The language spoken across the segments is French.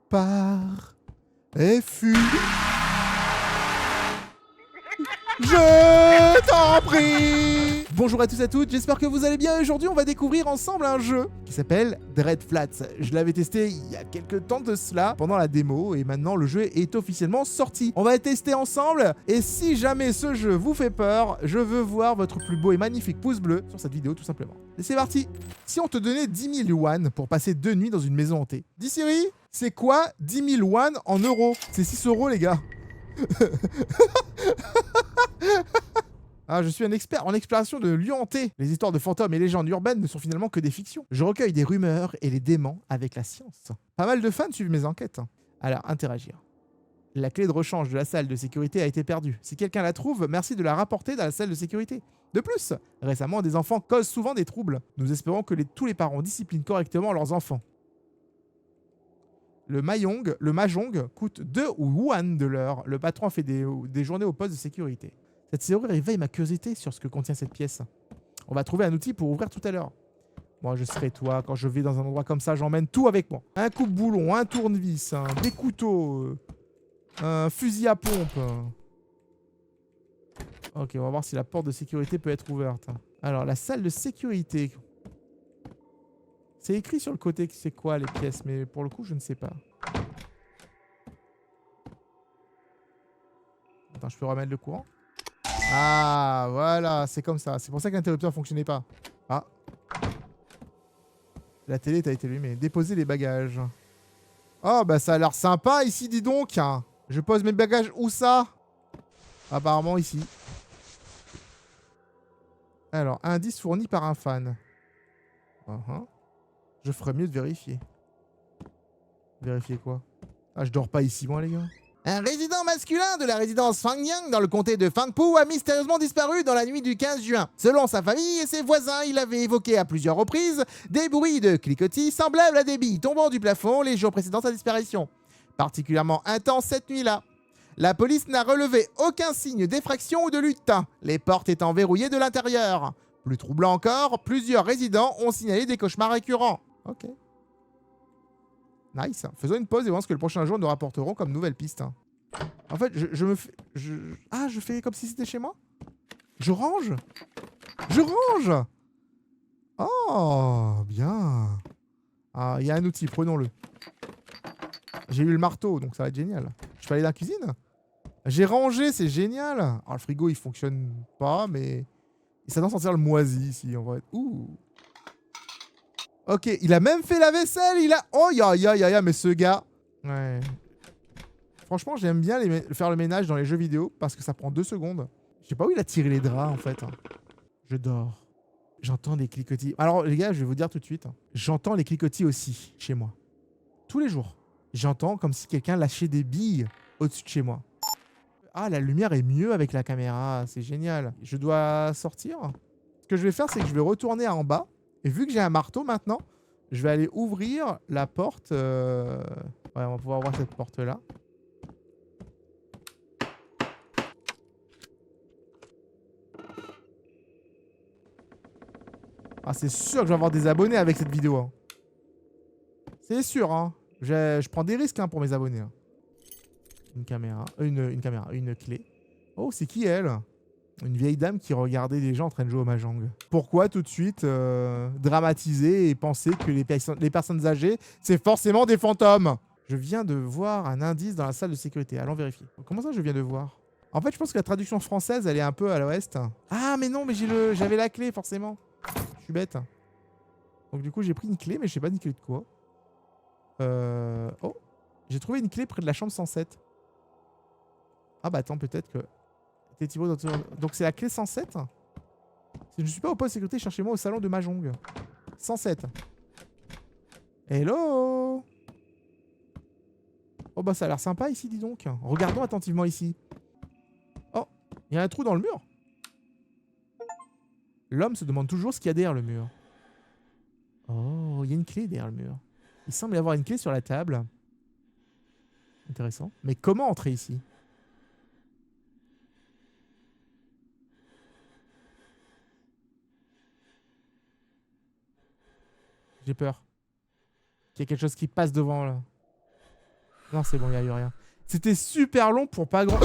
Pars et fuis. Je t'en prie. Bonjour à tous et à toutes, j'espère que vous allez bien. Aujourd'hui, on va découvrir ensemble un jeu qui s'appelle Dread Flats. Je l'avais testé il y a quelques temps de cela, pendant la démo, et maintenant le jeu est officiellement sorti. On va le tester ensemble, et si jamais ce jeu vous fait peur, je veux voir votre plus beau et magnifique pouce bleu sur cette vidéo tout simplement. Et c'est parti. Si on te donnait 10 000 yuan pour passer 2 nuits dans une maison hantée, dis Siri, c'est quoi 10 000 yuan en euros? C'est 6 euros les gars. Ah, je suis un expert en exploration de lieux hantés. Les histoires de fantômes et légendes urbaines ne sont finalement que des fictions. Je recueille des rumeurs et les déments avec la science. Pas mal de fans suivent mes enquêtes. Alors, interagir. La clé de rechange de la salle de sécurité a été perdue. Si quelqu'un la trouve, merci de la rapporter dans la salle de sécurité. De plus, récemment, des enfants causent souvent des troubles. Nous espérons que tous les parents disciplinent correctement leurs enfants. Le mahjong coûte 2 yuan de l'heure. Le patron fait des journées au poste de sécurité. Cette serrure éveille ma curiosité sur ce que contient cette pièce. On va trouver un outil pour ouvrir tout à l'heure. Moi, je serai toi. Quand je vais dans un endroit comme ça, j'emmène tout avec moi. Un coupe-boulon, un tournevis, des couteaux, un fusil à pompe. Ok, on va voir si la porte de sécurité peut être ouverte. Alors, la salle de sécurité. C'est écrit sur le côté que c'est quoi les pièces, mais pour le coup, je ne sais pas. Attends, je peux remettre le courant? Ah, voilà, c'est comme ça. C'est pour ça que l'interrupteur ne fonctionnait pas. Ah. La télé t'a été allumée. Déposer les bagages. Oh, bah ça a l'air sympa ici, dis donc. Je pose mes bagages où ça? Apparemment ici. Alors, indice fourni par un fan. Je ferais mieux de vérifier. Vérifier quoi? Ah, je dors pas ici, moi, les gars. Un résident masculin de la résidence Fangyang dans le comté de Fangpu a mystérieusement disparu dans la nuit du 15 juin. Selon sa famille et ses voisins, il avait évoqué à plusieurs reprises des bruits de cliquetis semblables à des billes tombant du plafond les jours précédant sa disparition. Particulièrement intense cette nuit-là. La police n'a relevé aucun signe d'effraction ou de lutte, les portes étant verrouillées de l'intérieur. Plus troublant encore, plusieurs résidents ont signalé des cauchemars récurrents. Ok. Nice. Faisons une pause et voyons ce que le prochain jour nous rapporteront comme nouvelle piste. En fait, je me fais... Ah, je fais comme si c'était chez moi? Je range? Je range! Oh, bien. Ah, il y a un outil, prenons-le. J'ai eu le marteau, donc ça va être génial. Je peux aller dans la cuisine? J'ai rangé, c'est génial. Alors, le frigo, il fonctionne pas, mais... Ça doit sentir le moisi, ici, en vrai. Ouh. Ok, il a même fait la vaisselle, il a... Oh, ya, mais ce gars... Ouais. Franchement, j'aime bien faire le ménage dans les jeux vidéo, parce que ça prend 2 secondes. Je sais pas où il a tiré les draps, en fait. Je dors. J'entends des cliquetis. Alors, les gars, je vais vous dire tout de suite. J'entends les cliquetis aussi, chez moi. Tous les jours. J'entends comme si quelqu'un lâchait des billes au-dessus de chez moi. Ah, la lumière est mieux avec la caméra. C'est génial. Je dois sortir. Ce que je vais faire, c'est que je vais retourner en bas. Et vu que j'ai un marteau maintenant, je vais aller ouvrir la porte. Ouais, on va pouvoir ouvrir cette porte-là. Ah, c'est sûr que je vais avoir des abonnés avec cette vidéo. Hein. C'est sûr, hein. Je prends des risques pour mes abonnés. Hein. Une caméra. Une clé. Oh, c'est qui elle? Une vieille dame qui regardait des gens en train de jouer au mahjong. Pourquoi tout de suite dramatiser et penser que les personnes âgées, c'est forcément des fantômes? Je viens de voir un indice dans la salle de sécurité. Allons vérifier. Comment ça, je viens de voir? En fait, je pense que la traduction française, elle est un peu à l'ouest. Ah, mais non, mais j'avais la clé, forcément. Je suis bête. Donc du coup, j'ai pris une clé, mais je sais pas une clé de quoi. Oh, j'ai trouvé une clé près de la chambre 107. Ah bah attends, peut-être que... Donc c'est la clé 107. Si je ne suis pas au poste de sécurité, cherchez-moi au salon de mahjong. 107. Hello. Oh bah ça a l'air sympa ici, dis donc. Regardons attentivement ici. Oh, il y a un trou dans le mur. L'homme se demande toujours ce qu'il y a derrière le mur. Oh, il y a une clé derrière le mur. Il semble y avoir une clé sur la table. Intéressant. Mais comment entrer ici? J'ai peur. Qu'il y ait quelque chose qui passe devant là. Non, c'est bon, il n'y a eu rien. C'était super long pour pas grand...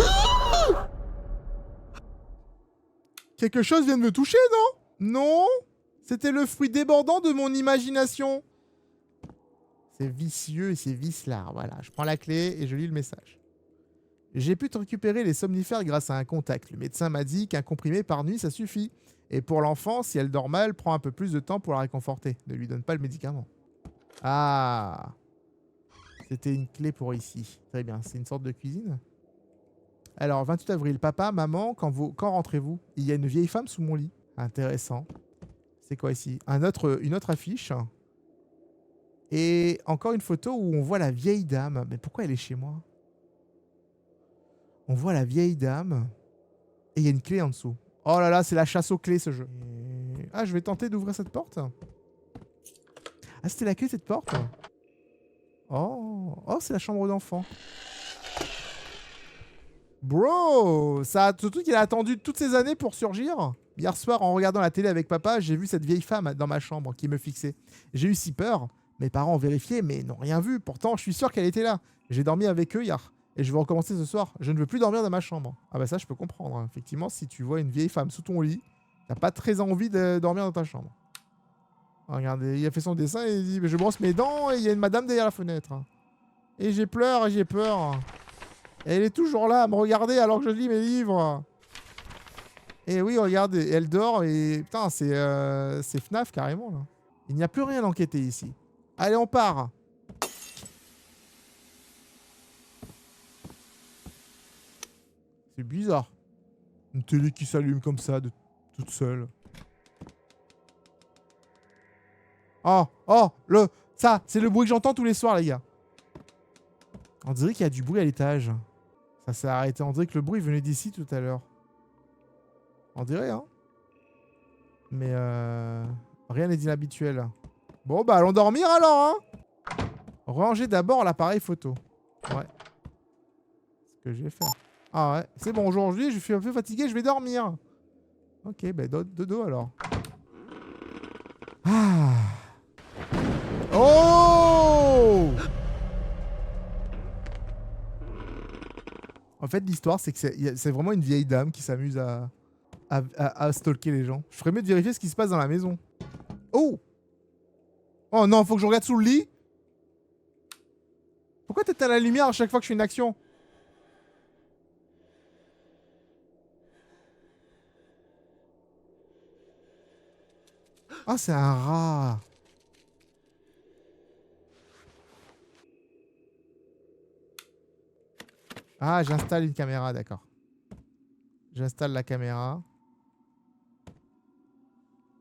Quelque chose vient de me toucher, non? Non? C'était le fruit débordant de mon imagination. C'est vicieux et c'est vicelard. Voilà, je prends la clé et je lis le message. J'ai pu te récupérer les somnifères grâce à un contact. Le médecin m'a dit qu'un comprimé par nuit, ça suffit. Et pour l'enfant, si elle dort mal, prends un peu plus de temps pour la réconforter. Ne lui donne pas le médicament. Ah, c'était une clé pour ici. Très bien, c'est une sorte de cuisine. Alors, 28 avril, papa, maman, quand rentrez-vous? Il y a une vieille femme sous mon lit. Intéressant. C'est quoi ici? Une autre affiche. Et encore une photo où on voit la vieille dame. Mais pourquoi elle est chez moi? On voit la vieille dame. Et il y a une clé en dessous. Oh là là, c'est la chasse aux clés ce jeu. Et... Ah, je vais tenter d'ouvrir cette porte. Ah, c'était la clé cette porte? Oh, oh, c'est la chambre d'enfant. Bro, ça, ce truc, il a attendu toutes ces années pour surgir. Hier soir, en regardant la télé avec papa, j'ai vu cette vieille femme dans ma chambre qui me fixait. J'ai eu si peur. Mes parents ont vérifié, mais n'ont rien vu. Pourtant, je suis sûr qu'elle était là. J'ai dormi avec eux hier. Et je vais recommencer ce soir. Je ne veux plus dormir dans ma chambre. Ah bah ça, je peux comprendre. Hein. Effectivement, si tu vois une vieille femme sous ton lit, t'as pas très envie de dormir dans ta chambre. Oh, regardez, il a fait son dessin et il dit « Je brosse mes dents et il y a une madame derrière la fenêtre. Et j'ai peur et j'ai peur. Et elle est toujours là à me regarder alors que je lis mes livres. Et oui, regardez, elle dort et... Putain, c'est FNAF carrément, là. Il n'y a plus rien à enquêter ici. Allez, on part. C'est bizarre. Une télé qui s'allume comme ça, toute seule. Oh, oh, ça, c'est le bruit que j'entends tous les soirs, les gars. On dirait qu'il y a du bruit à l'étage. Ça s'est arrêté. On dirait que le bruit venait d'ici tout à l'heure. On dirait, hein. Mais rien n'est inhabituel. Bon, bah, allons dormir alors, hein. Ranger d'abord l'appareil photo. Ouais. C'est ce que je vais faire. Ah ouais, c'est bon, aujourd'hui, je suis un peu fatigué, je vais dormir. Ok, bah, dodo alors. Ah. Oh! En fait, l'histoire, c'est que c'est vraiment une vieille dame qui s'amuse à stalker les gens. Je ferais mieux de vérifier ce qui se passe dans la maison. Oh! Oh non, faut que je regarde sous le lit. Pourquoi t'éteins la lumière à chaque fois que je fais une action? Ah, c'est un rat. Ah, j'installe une caméra, d'accord. J'installe la caméra.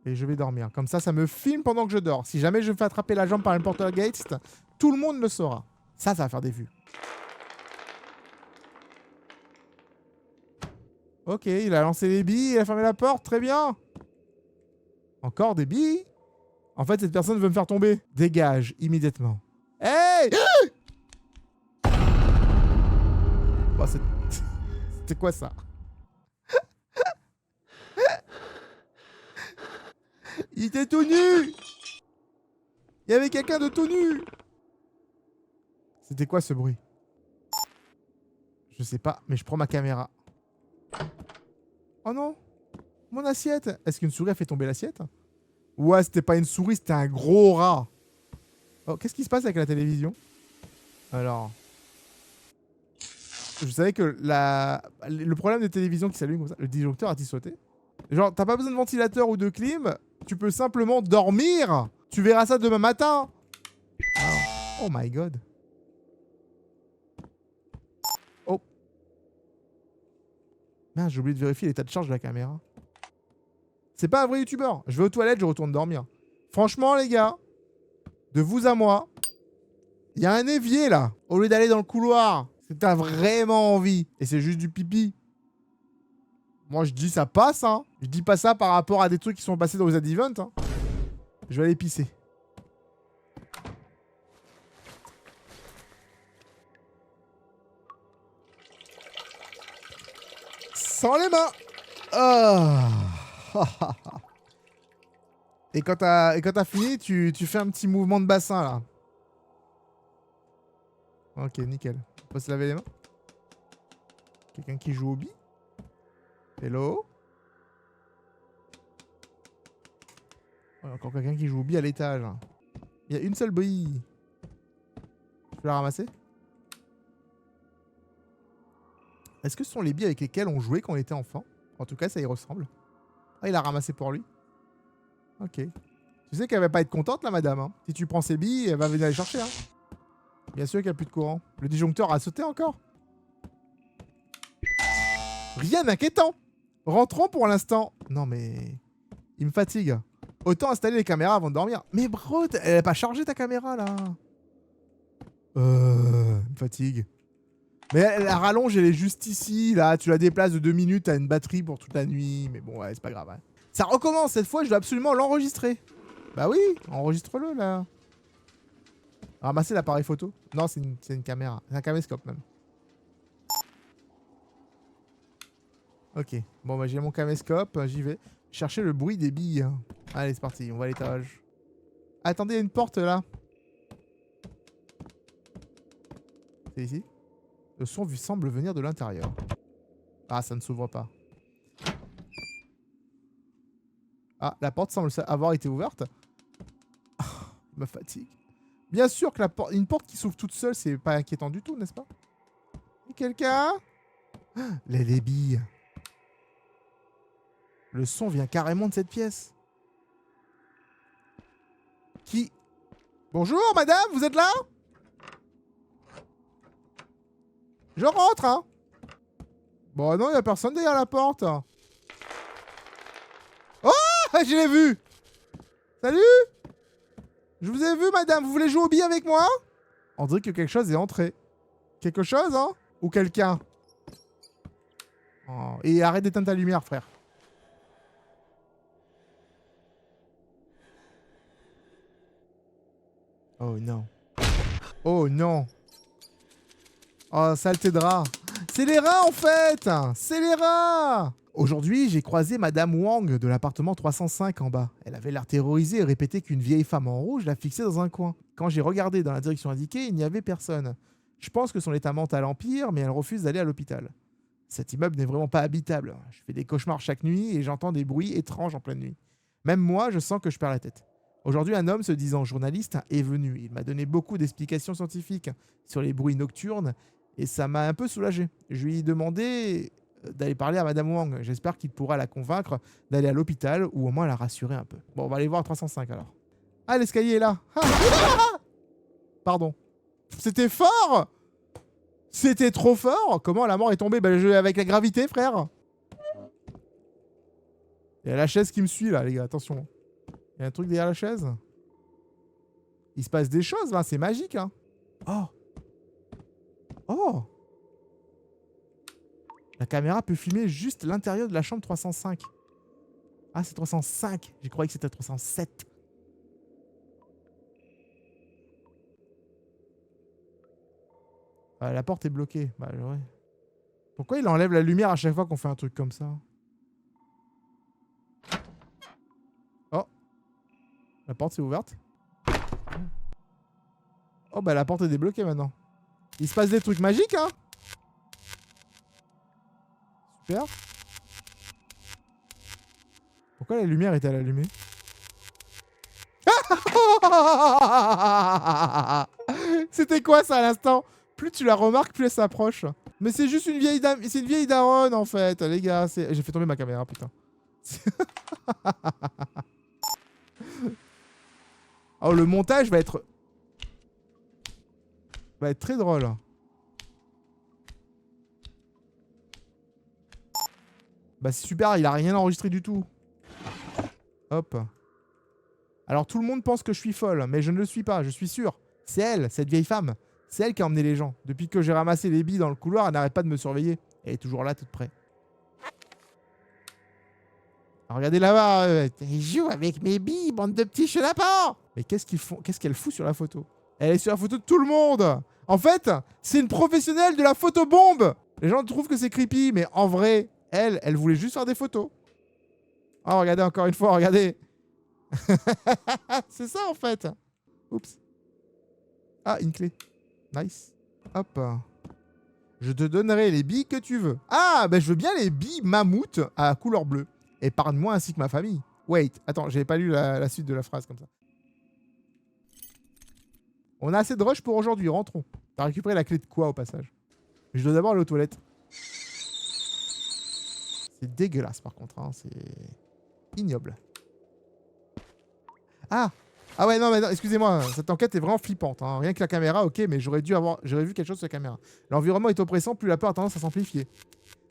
Et je vais dormir. Comme ça me filme pendant que je dors. Si jamais je me fais attraper la jambe par un poltergeist, tout le monde le saura. Ça va faire des vues. Ok, il a lancé les billes, il a fermé la porte, très bien. Encore des billes? En fait, cette personne veut me faire tomber. Dégage, immédiatement. Hey! Bon, c'était quoi ça? Il était tout nu! Il y avait quelqu'un de tout nu! C'était quoi ce bruit? Je sais pas, mais je prends ma caméra. Oh non! Mon assiette! Est-ce qu'une souris a fait tomber l'assiette? Ouais, c'était pas une souris, c'était un gros rat. Oh, qu'est-ce qui se passe avec la télévision? Alors... Je savais que le problème des télévisions qui s'allument comme ça, le disjoncteur a-t-il sauté? Genre, t'as pas besoin de ventilateur ou de clim, tu peux simplement dormir. Tu verras ça demain matin. Ah. Oh my god. Oh. Merde, j'ai oublié de vérifier l'état de charge de la caméra. C'est pas un vrai youtubeur. Je vais aux toilettes, je retourne dormir. Franchement, les gars, de vous à moi, il y a un évier là. Au lieu d'aller dans le couloir, c'est que t'as vraiment envie. Et c'est juste du pipi. Moi, je dis ça passe, hein. Je dis pas ça par rapport à des trucs qui sont passés dans les Event, hein. Je vais aller pisser. Sans les mains. Oh. Et quand t'as fini, tu fais un petit mouvement de bassin, là. Ok, nickel. On peut se laver les mains. Quelqu'un qui joue au billes. Hello. Ouais, encore quelqu'un qui joue au billes à l'étage. Il y a une seule bille. Je peux la ramasser? Est-ce que ce sont les billes avec lesquelles on jouait quand on était enfant? En tout cas, ça y ressemble. Ah, il a ramassé pour lui. Ok. Tu sais qu'elle va pas être contente, la madame. Hein. Si tu prends ses billes, elle va venir les chercher. Hein. Bien sûr qu'il n'y a plus de courant. Le disjoncteur a sauté encore. Rien d'inquiétant. Rentrons pour l'instant. Non, mais... il me fatigue. Autant installer les caméras avant de dormir. Mais bro, elle a pas chargé ta caméra, là. Elle me fatigue. Mais la rallonge, elle est juste ici, là. Tu la déplaces de 2 minutes, t'as une batterie pour toute la nuit. Mais bon, ouais, c'est pas grave. Hein. Ça recommence, cette fois, je dois absolument l'enregistrer. Bah oui, enregistre-le, là. Ramasser l'appareil photo. Non, c'est une caméra. C'est un caméscope, même. Ok. Bon, bah j'ai mon caméscope, j'y vais. Chercher le bruit des billes. Allez, c'est parti, on va à l'étage. Attendez, il y a une porte, là. C'est ici. Le son semble venir de l'intérieur. Ah, ça ne s'ouvre pas. Ah, la porte semble avoir été ouverte. Ah, me fatigue. Bien sûr que une porte qui s'ouvre toute seule, c'est pas inquiétant du tout, n'est-ce pas? Quelqu'un? Les billes. Le son vient carrément de cette pièce. Qui? Bonjour, madame, vous êtes là? Je rentre, hein. Bon, non, il n'y a personne derrière la porte. Oh, je l'ai vu. Salut. Je vous ai vu, madame. Vous voulez jouer aux billes avec moi? On dirait que quelque chose est entré. Quelque chose, hein? Ou quelqu'un? Oh. Et arrête d'éteindre ta lumière, frère. Oh non. Oh non. Oh, saleté de rat. C'est les rats, en fait. C'est les rats. Aujourd'hui, j'ai croisé Madame Wang de l'appartement 305 en bas. Elle avait l'air terrorisée et répétait qu'une vieille femme en rouge la fixait dans un coin. Quand j'ai regardé dans la direction indiquée, il n'y avait personne. Je pense que son état mental empire, mais elle refuse d'aller à l'hôpital. Cet immeuble n'est vraiment pas habitable. Je fais des cauchemars chaque nuit et j'entends des bruits étranges en pleine nuit. Même moi, je sens que je perds la tête. Aujourd'hui, un homme se disant journaliste est venu. Il m'a donné beaucoup d'explications scientifiques sur les bruits nocturnes et ça m'a un peu soulagé. Je lui ai demandé d'aller parler à Madame Wang. J'espère qu'il pourra la convaincre d'aller à l'hôpital ou au moins la rassurer un peu. Bon, on va aller voir 305 alors. Ah, l'escalier est là. Ah pardon. C'était fort. C'était trop fort. Comment la mort est tombée? Bah, avec la gravité, frère. Il y a la chaise qui me suit là, les gars. Attention. Il y a un truc derrière la chaise. Il se passe des choses là. C'est magique, hein. Oh. Oh. La caméra peut filmer juste l'intérieur de la chambre 305. Ah, c'est 305. J'ai croyais que c'était 307. Ah, la porte est bloquée. Bah, ouais. Pourquoi il enlève la lumière à chaque fois qu'on fait un truc comme ça? Oh. La porte s'est ouverte. Oh, bah la porte est débloquée maintenant. Il se passe des trucs magiques, hein. Super. Pourquoi la lumière est-elle allumée? C'était quoi ça à l'instant? Plus tu la remarques, plus elle s'approche. Mais c'est juste une vieille dame. C'est une vieille daronne en fait, les gars. J'ai fait tomber ma caméra, putain. Oh, le montage va être très drôle. Bah c'est super, il a rien enregistré du tout. Hop. Alors tout le monde pense que je suis folle, mais je ne le suis pas, je suis sûr. C'est elle, cette vieille femme. C'est elle qui a emmené les gens. Depuis que j'ai ramassé les billes dans le couloir, elle n'arrête pas de me surveiller. Elle est toujours là, toute près. Alors, regardez là-bas. Ils jouent avec mes billes, bande de petits chenapans. Mais qu'est-ce qu'ils font? Qu'est-ce qu'elle fout sur la photo? Elle est sur la photo de tout le monde. En fait, c'est une professionnelle de la photobombe. Les gens trouvent que c'est creepy, mais en vrai, elle voulait juste faire des photos. Oh, regardez encore une fois, regardez. C'est ça, en fait. Oups. Ah, une clé. Nice. Hop. Je te donnerai les billes que tu veux. Ah, bah je veux bien les billes mammouth à couleur bleue. Épargne-moi ainsi que ma famille. Wait, attends, j'avais pas lu la suite de la phrase comme ça. On a assez de rush pour aujourd'hui, rentrons. T'as récupéré la clé de quoi au passage? Je dois d'abord aller aux toilettes. C'est dégueulasse par contre, hein. C'est ignoble. Ah! Ah ouais, non, mais excusez-moi, cette enquête est vraiment flippante. Hein. Rien que la caméra, ok, mais j'aurais vu quelque chose sur la caméra. L'environnement est oppressant, plus la peur a tendance à s'amplifier.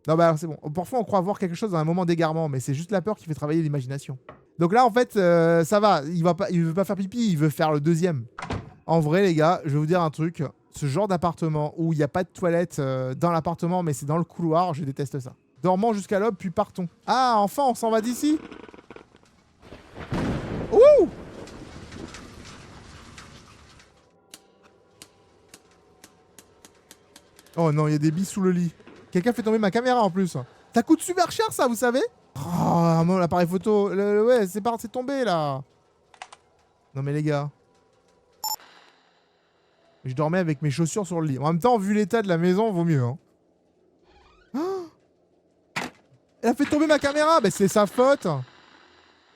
Non, bah c'est bon. Parfois, on croit voir quelque chose dans un moment d'égarement, mais c'est juste la peur qui fait travailler l'imagination. Donc là, en fait, ça va. Il veut pas faire pipi, il veut faire le deuxième. En vrai, les gars, je vais vous dire un truc. Ce genre d'appartement où il n'y a pas de toilette dans l'appartement, mais c'est dans le couloir, je déteste ça. Dormons jusqu'à l'aube, puis partons. Ah, enfin, on s'en va d'ici. Ouh! Oh non, il y a des billes sous le lit. Quelqu'un fait tomber ma caméra en plus. Ça coûte super cher ça, vous savez? Oh, mon appareil photo. Ouais, c'est tombé là. Non mais les gars. Je dormais avec mes chaussures sur le lit. En même temps, vu l'état de la maison, vaut mieux. Hein. Oh, elle a fait tomber ma caméra. Bah, c'est sa faute.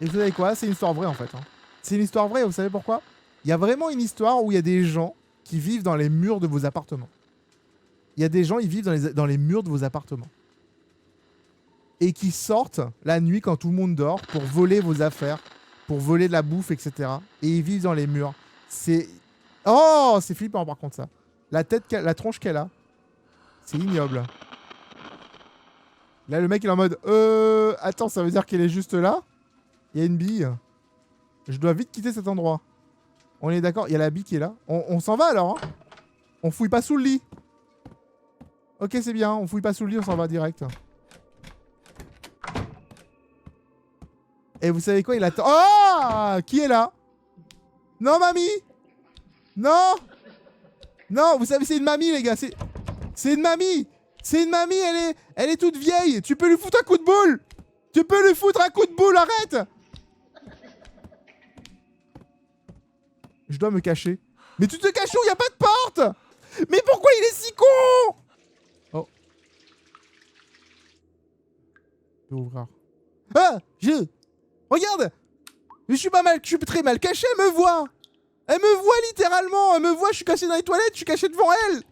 Et vous savez quoi? C'est une histoire vraie en fait. Hein. C'est une histoire vraie, vous savez pourquoi? Il y a vraiment une histoire où il y a des gens qui vivent dans les murs de vos appartements. Il y a des gens, ils vivent dans les murs de vos appartements. Et qui sortent la nuit quand tout le monde dort pour voler vos affaires, pour voler de la bouffe, etc. Et ils vivent dans les murs. C'est... Oh, c'est flippant par contre ça. La tronche qu'elle a, c'est ignoble. Là, le mec, il est en mode... Attends, ça veut dire qu'elle est juste là? Il y a une bille. Je dois vite quitter cet endroit. On est d'accord? Il y a la bille qui est là. On s'en va alors, hein? On fouille pas sous le lit. Ok, c'est bien, on fouille pas sous le lit, on s'en va direct. Et vous savez quoi, il attend... Oh! Qui est là? Non, mamie! Non! Non, vous savez, c'est une mamie, les gars. C'est une mamie! C'est une mamie, elle est toute vieille. Tu peux lui foutre un coup de boule! Tu peux lui foutre un coup de boule, arrête! Je dois me cacher. Mais tu te caches où? Il n'y a pas de porte! Mais pourquoi il est si con? Oh. Je vais ouvrir. Ah! Regarde! Je suis très mal caché, elle me voit! Elle me voit littéralement! Elle me voit, je suis caché dans les toilettes, je suis caché devant elle!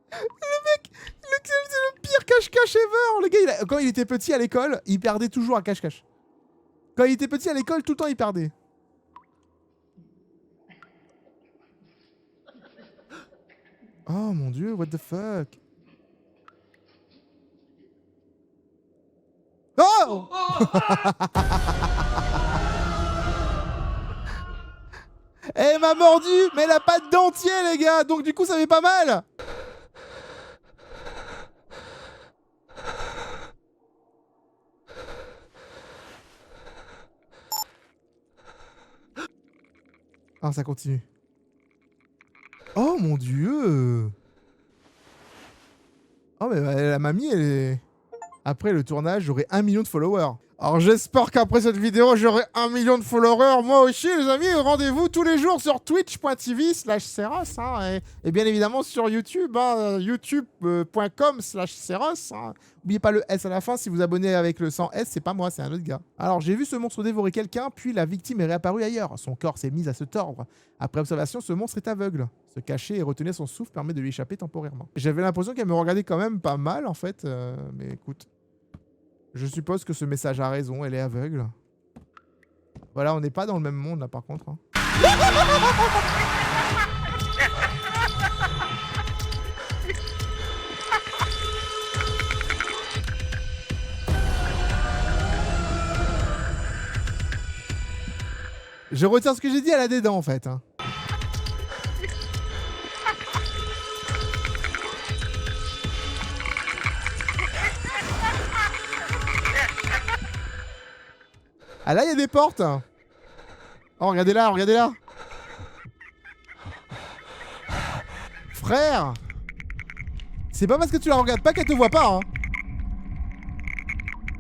Le mec, c'est le pire cache-cache ever! Le gars, quand il était petit à l'école, il perdait toujours à cache-cache. Quand il était petit à l'école, tout le temps il perdait. Oh mon dieu, what the fuck? Oh! Elle m'a mordu, mais elle a pas de dentier, les gars, donc du coup ça fait pas mal. Ah, ça continue. Oh mon dieu! Oh mais la mamie, elle est... Après le tournage, j'aurai 1 million de followers. Alors j'espère qu'après cette vidéo, j'aurai 1 million de followers. Moi aussi, les amis, rendez-vous tous les jours sur twitch.tv/Seros. Hein, et bien évidemment sur YouTube, hein, youtube.com/Seros. Hein. N'oubliez pas le S à la fin. Si vous abonnez avec le 100 S, c'est pas moi, c'est un autre gars. Alors j'ai vu ce monstre dévorer quelqu'un, puis la victime est réapparue ailleurs. Son corps s'est mis à se tordre. Après observation, ce monstre est aveugle. Se cacher et retenir son souffle permet de lui échapper temporairement. J'avais l'impression qu'elle me regardait quand même pas mal en fait. Mais écoute. Je suppose que ce message a raison, elle est aveugle. Voilà, on n'est pas dans le même monde là par contre. Hein. Je retire ce que j'ai dit, elle a des dents en fait. Hein. Ah là, il y a des portes. Oh, regardez là, regardez là. Frère. C'est pas parce que tu la regardes pas qu'elle te voit pas, hein.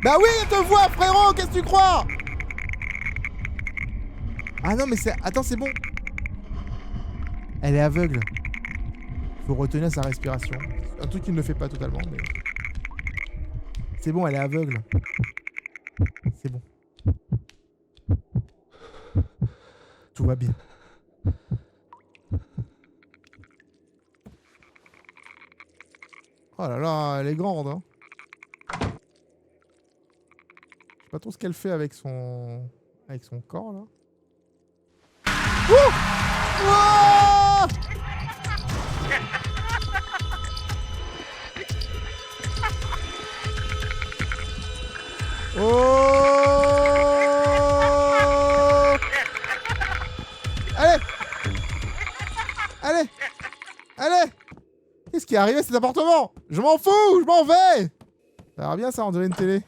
Bah oui, elle te voit, frérot, qu'est-ce que tu crois? Ah non, mais c'est... Attends, c'est bon. Elle est aveugle. Faut retenir sa respiration. Un truc qui ne le fait pas totalement, mais... C'est bon, elle est aveugle. C'est bon. Tout va bien. Oh là là, elle est grande, hein. Je sais pas trop ce qu'elle fait avec son corps, là. Ouh! Ouah! Oh! Allez! Allez! Allez! Qu'est-ce qui est arrivé à cet appartement? Je m'en fous! Je m'en vais! Ça a l'air bien ça, on dirait une télé.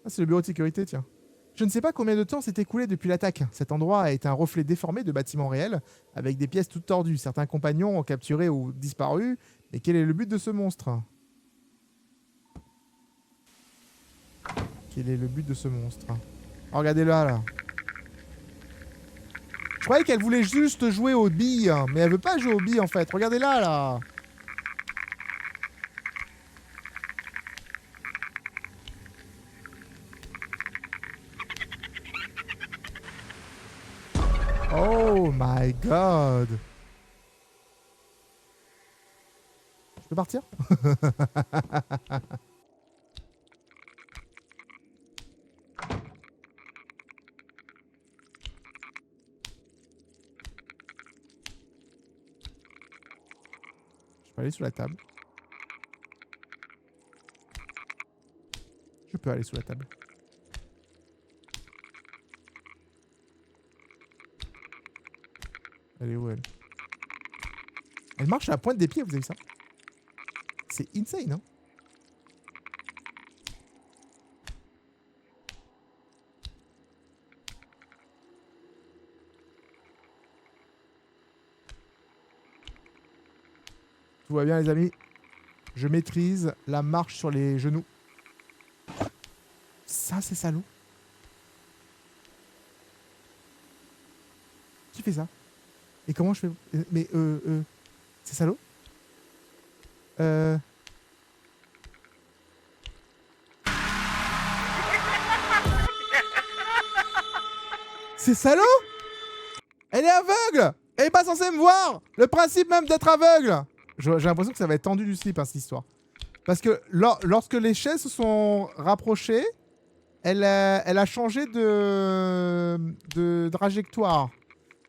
Ah, c'est le bureau de sécurité, tiens. Je ne sais pas combien de temps s'est écoulé depuis l'attaque. Cet endroit a été un reflet déformé de bâtiments réels, avec des pièces toutes tordues. Certains compagnons ont capturé ou disparu. Mais quel est le but de ce monstre? Quel est le but de ce monstre? Oh, regardez-la, là. Je croyais qu'elle voulait juste jouer aux billes, hein, mais elle veut pas jouer aux billes, en fait. Regardez-la, là. Oh my god. Je peux partir? Je peux aller sous la table. Je peux aller sous la table. Elle est où, elle? Elle marche à la pointe des pieds, vous avez vu ça? C'est insane, hein? Tout va bien, les amis. Je maîtrise la marche sur les genoux. Ça, c'est salaud. Qui fait ça? Et comment je fais? Mais c'est salaud? C'est salaud? Elle est aveugle! Elle est pas censée me voir! Le principe même d'être aveugle! J'ai l'impression que ça va être tendu du slip, hein, cette histoire. Parce que lorsque les chaises se sont rapprochées, elle a changé de trajectoire.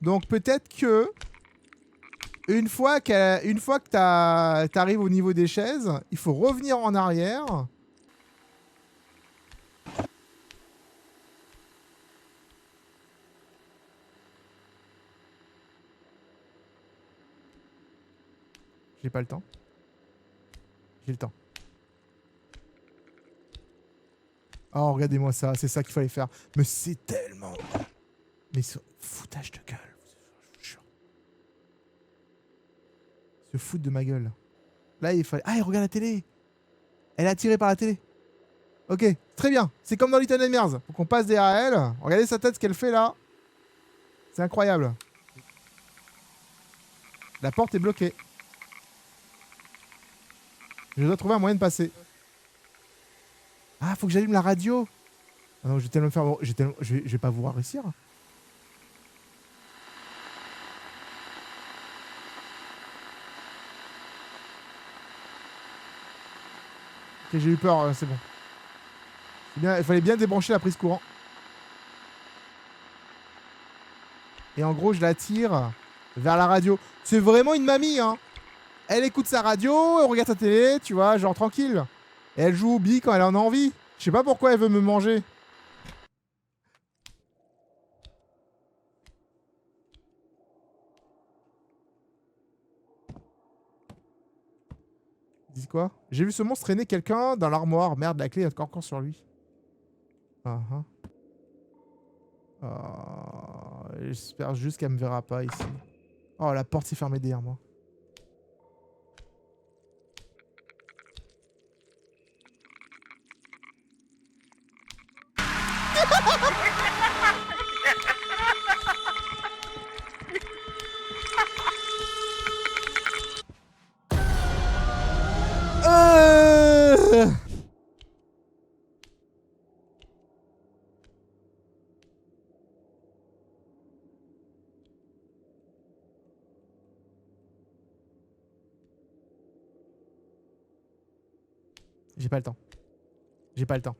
Donc peut-être que une fois que t'arrives au niveau des chaises, il faut revenir en arrière. J'ai pas le temps. J'ai le temps. Oh, regardez-moi ça, c'est ça qu'il fallait faire. Mais c'est tellement... Mais ce foutage de gueule. Je vous jure. Se foutre de ma gueule. Là, il fallait... Ah, elle regarde la télé. Elle est attirée par la télé. Ok, très bien. C'est comme dans Little Nightmares. Faut qu'on passe derrière elle. Regardez sa tête, ce qu'elle fait là. C'est incroyable. La porte est bloquée. Je dois trouver un moyen de passer. Ah, faut que j'allume la radio. Ah non, je vais tellement me faire... Je vais pas pouvoir réussir. Ok, j'ai eu peur, c'est bon. Bien, il fallait bien débrancher la prise courant. Et en gros, je la tire vers la radio. C'est vraiment une mamie, hein. Elle écoute sa radio, elle regarde sa télé, tu vois, genre tranquille. Et elle joue au billes quand elle en a envie. Je sais pas pourquoi elle veut me manger. Ils disent quoi? J'ai vu ce monstre traîner quelqu'un dans l'armoire. Merde, la clé est encore sur lui. J'espère juste qu'elle me verra pas ici. Oh, la porte s'est fermée derrière moi. J'ai pas le temps. J'ai pas le temps.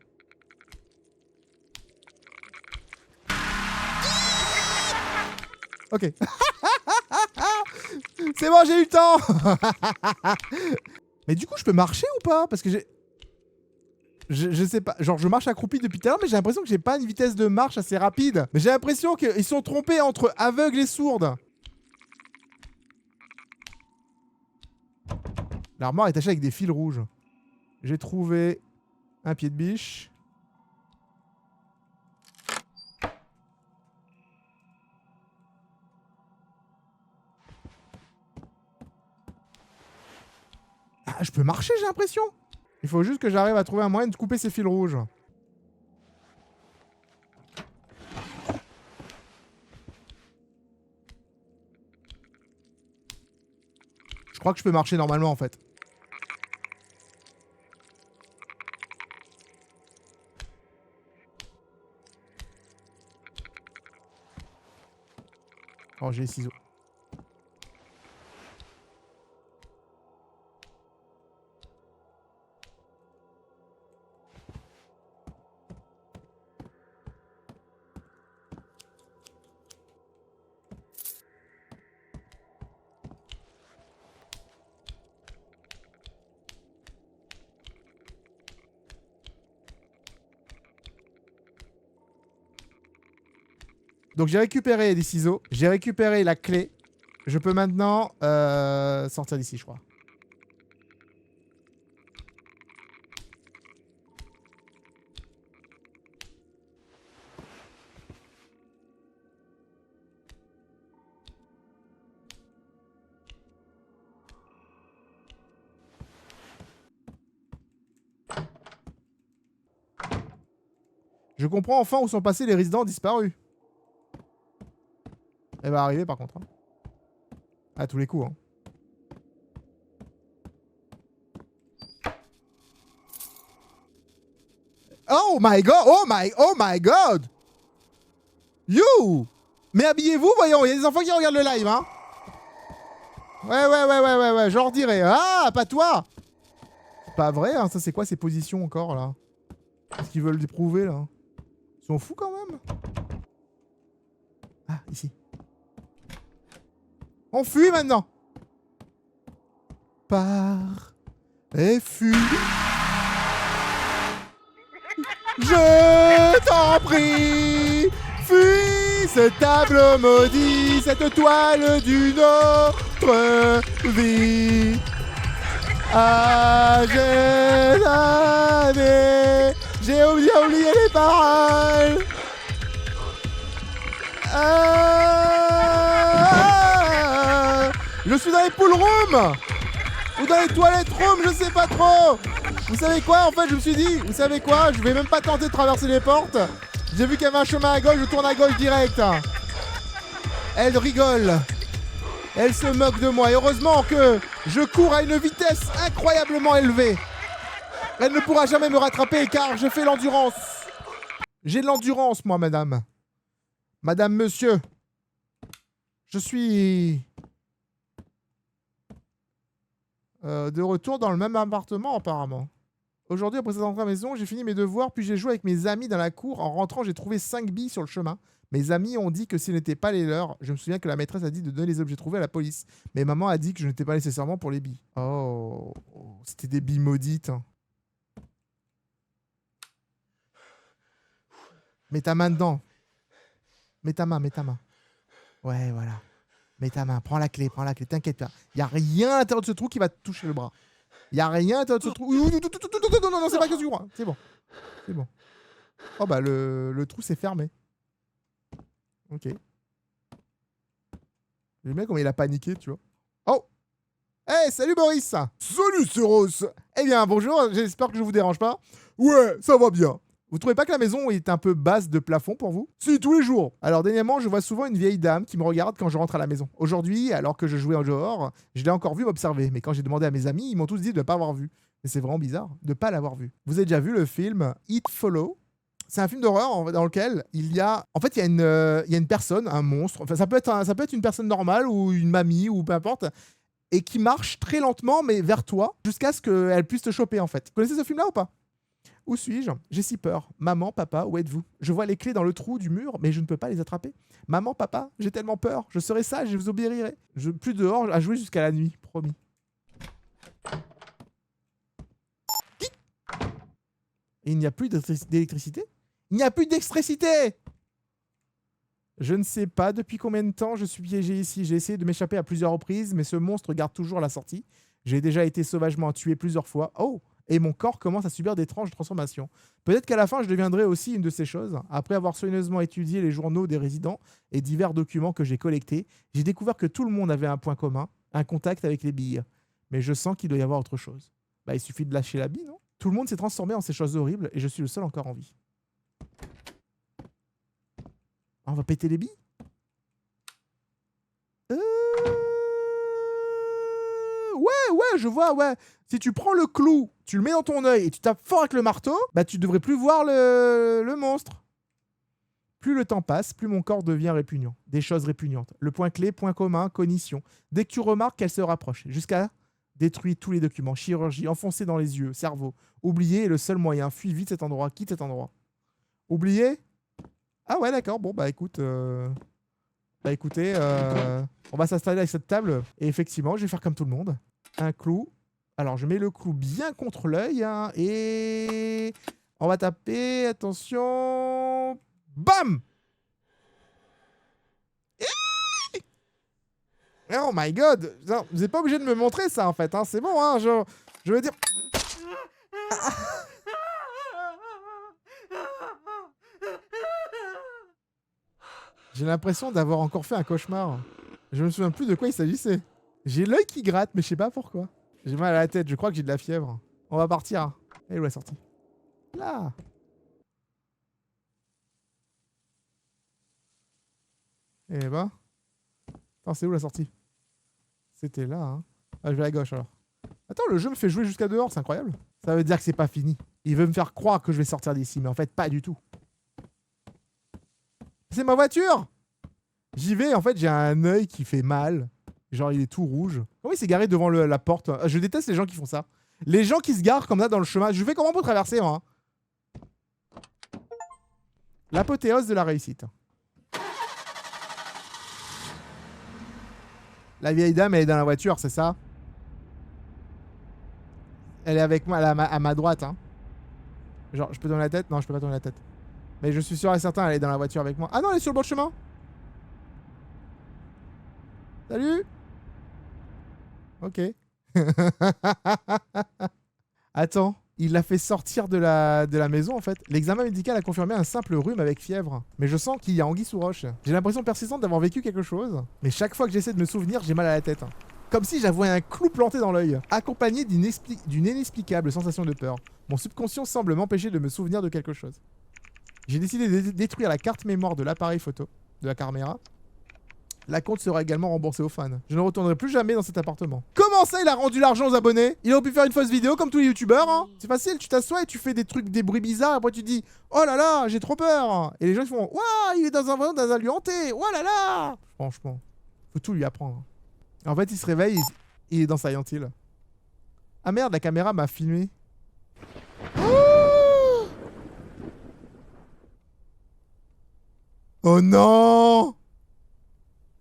Ok. C'est bon, j'ai eu le temps. Mais du coup, je peux marcher ou pas? Parce que j'ai... Je sais pas. Genre, je marche accroupi depuis tout à l'heure, mais j'ai l'impression que j'ai pas une vitesse de marche assez rapide. Mais j'ai l'impression qu'ils sont trompés entre aveugles et sourdes. L'armoire est attachée avec des fils rouges. J'ai trouvé un pied de biche. Ah, je peux marcher, j'ai l'impression. Il faut juste que j'arrive à trouver un moyen de couper ces fils rouges. Je crois que je peux marcher normalement en fait. Oh, j'ai les ciseaux. Donc j'ai récupéré des ciseaux, j'ai récupéré la clé. Je peux maintenant sortir d'ici, je crois. Je comprends enfin où sont passés les résidents disparus. Elle va arriver par contre. Hein. À tous les coups. Hein. Oh my god! Oh my god! You! Mais habillez-vous, voyons, il y a des enfants qui regardent le live, hein? Ouais, je leur dirai. Ah, pas toi! C'est pas vrai, hein, ça c'est quoi ces positions encore, là? Qu'est-ce qu'ils veulent prouver, là? Ils sont fous quand même? Ah, ici. On fuit maintenant! Pars et fuis. Je t'en prie, fuis cette table maudite, cette toile d'une autre vie. Ah, j'ai oublié les paroles. Ah, je suis dans les pool rooms ou dans les toilettes rooms, je sais pas trop. Vous savez quoi, en fait, je me suis dit, vous savez quoi, je vais même pas tenter de traverser les portes. J'ai vu qu'il y avait un chemin à gauche, je tourne à gauche direct. Elle rigole. Elle se moque de moi. Et heureusement que je cours à une vitesse incroyablement élevée. Elle ne pourra jamais me rattraper car je fais l'endurance. J'ai de l'endurance, moi, madame. Madame, monsieur. Je suis... de retour dans le même appartement, apparemment. Aujourd'hui, après cette entrée à la maison, j'ai fini mes devoirs, puis j'ai joué avec mes amis dans la cour. En rentrant, j'ai trouvé 5 billes sur le chemin. Mes amis ont dit que ce n'étaient pas les leurs. Je me souviens que la maîtresse a dit de donner les objets trouvés à la police. Mais maman a dit que je n'étais pas nécessairement pour les billes. Oh, c'était des billes maudites. Mets ta main dedans. Mets ta main. Ouais, voilà. Mets ta main, prends la clé, t'inquiète pas. Il n'y a rien à l'intérieur de ce trou qui va te toucher le bras. Il n'y a rien à l'intérieur de ce trou. Non, c'est pas que du roi. C'est bon. Oh bah le trou s'est fermé. Ok. Le mec, comment il a paniqué, tu vois. Oh! Hey, salut Boris! Salut Céros! Eh bien, bonjour, j'espère que je vous dérange pas. Ouais, ça va bien. Vous trouvez pas que la maison est un peu basse de plafond pour vous? Si, tous les jours. Alors, dernièrement, je vois souvent une vieille dame qui me regarde quand je rentre à la maison. Aujourd'hui, alors que je jouais en dehors, je l'ai encore vue m'observer. Mais quand j'ai demandé à mes amis, ils m'ont tous dit de ne pas avoir vu. Et c'est vraiment bizarre de ne pas l'avoir vu. Vous avez déjà vu le film It Follow? C'est un film d'horreur dans lequel il y a... En fait, il y a une personne, un monstre. Enfin, ça peut être une personne normale ou une mamie ou peu importe. et qui marche très lentement, mais vers toi, jusqu'à ce qu'elle puisse te choper, en fait. Vous connaissez ce film-là ou pas? Où suis-je? J'ai si peur. Maman, papa, où êtes-vous? Je vois les clés dans le trou du mur, mais je ne peux pas les attraper. Maman, papa, j'ai tellement peur. Je serai sage et je vous obéirai. Plus dehors à jouer jusqu'à la nuit, promis. Et il n'y a plus d'électricité? Il n'y a plus d'électricité! Je ne sais pas depuis combien de temps je suis piégé ici. J'ai essayé de m'échapper à plusieurs reprises, mais ce monstre garde toujours la sortie. J'ai déjà été sauvagement tué plusieurs fois. Oh! Et mon corps commence à subir d'étranges transformations. Peut-être qu'à la fin, je deviendrai aussi une de ces choses. Après avoir soigneusement étudié les journaux des résidents et divers documents que j'ai collectés, j'ai découvert que tout le monde avait un point commun, un contact avec les billes. Mais je sens qu'il doit y avoir autre chose. Bah, il suffit de lâcher la bille, non? Tout le monde s'est transformé en ces choses horribles et je suis le seul encore en vie. Ah, on va péter les billes? Ouais, je vois, ouais. Si tu prends le clou, tu le mets dans ton œil et tu tapes fort avec le marteau, bah tu devrais plus voir le monstre. Plus le temps passe, plus mon corps devient répugnant. Des choses répugnantes. Le point clé, point commun, cognition. Dès que tu remarques qu'elle se rapproche, jusqu'à détruire tous les documents, chirurgie, enfoncé dans les yeux, cerveau. Oublier est le seul moyen. Fuis vite cet endroit, quitte cet endroit. Oublier? Ah ouais, d'accord. Bon, bah écoute... Bah écoutez, on va s'installer avec cette table. Et effectivement, je vais faire comme tout le monde. Un clou. Alors, je mets le clou bien contre l'œil. Hein, et... on va taper. Attention. Bam! Oh my god! Non, vous n'êtes pas obligé de me montrer ça, en fait. Hein. C'est bon, hein. Je veux dire... J'ai l'impression d'avoir encore fait un cauchemar. Je me souviens plus de quoi il s'agissait. J'ai l'œil qui gratte, mais je sais pas pourquoi. J'ai mal à la tête, je crois que j'ai de la fièvre. On va partir. Elle est où la sortie? Là. Eh ben. Attends, c'est où la sortie? C'était là, hein. Ah, je vais à gauche alors. Attends, le jeu me fait jouer jusqu'à dehors, c'est incroyable. Ça veut dire que c'est pas fini. Il veut me faire croire que je vais sortir d'ici, mais en fait, pas du tout. C'est ma voiture! J'y vais, en fait, j'ai un œil qui fait mal. Genre, il est tout rouge. Comment il s'est garé devant la porte? Je déteste les gens qui font ça. Les gens qui se garent comme ça dans le chemin. Je fais comment pour traverser, moi? L'apothéose de la réussite. La vieille dame, elle est dans la voiture, c'est ça? Elle est avec moi à ma droite, hein. Genre, je peux tourner la tête? Non, je peux pas tourner la tête. Mais je suis sûr et certain, elle est dans la voiture avec moi. Ah non, elle est sur le bord de chemin. Salut. Ok. Attends, il l'a fait sortir de la maison en fait. L'examen médical a confirmé un simple rhume avec fièvre. Mais je sens qu'il y a anguille sous roche. J'ai l'impression persistante d'avoir vécu quelque chose. Mais chaque fois que j'essaie de me souvenir, j'ai mal à la tête. Comme si j'avais un clou planté dans l'œil. Accompagné d'une inexplicable sensation de peur. Mon subconscient semble m'empêcher de me souvenir de quelque chose. J'ai décidé de détruire la carte mémoire de l'appareil photo, de la caméra. La compte sera également remboursée aux fans. Je ne retournerai plus jamais dans cet appartement. Comment ça, il a rendu l'argent aux abonnés? Il aurait pu faire une fausse vidéo comme tous les youtubeurs, hein. C'est facile, tu t'assois et tu fais des trucs, des bruits bizarres, et après tu dis « Oh là là, j'ai trop peur !» Et les gens ils font « Waouh, il est dans un lieu hanté, oh là là !» Franchement, faut tout lui apprendre. En fait, il se réveille, il est dans Silent Hill. Ah merde, la caméra m'a filmé. Oh non!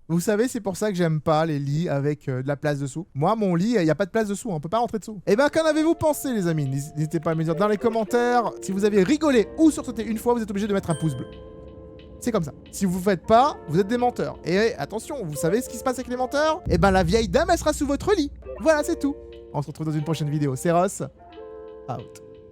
Vous savez, c'est pour ça que j'aime pas les lits avec de la place dessous. Moi, mon lit, il n'y a pas de place dessous, on peut pas rentrer dessous. Et ben, qu'en avez-vous pensé, les amis? N'hésitez pas à me dire dans les commentaires. Si vous avez rigolé ou sursauté une fois, vous êtes obligé de mettre un pouce bleu. C'est comme ça. Si vous ne faites pas, vous êtes des menteurs. Et attention, vous savez ce qui se passe avec les menteurs? Et ben, la vieille dame, elle sera sous votre lit. Voilà, c'est tout. On se retrouve dans une prochaine vidéo. C'est Ross. Out.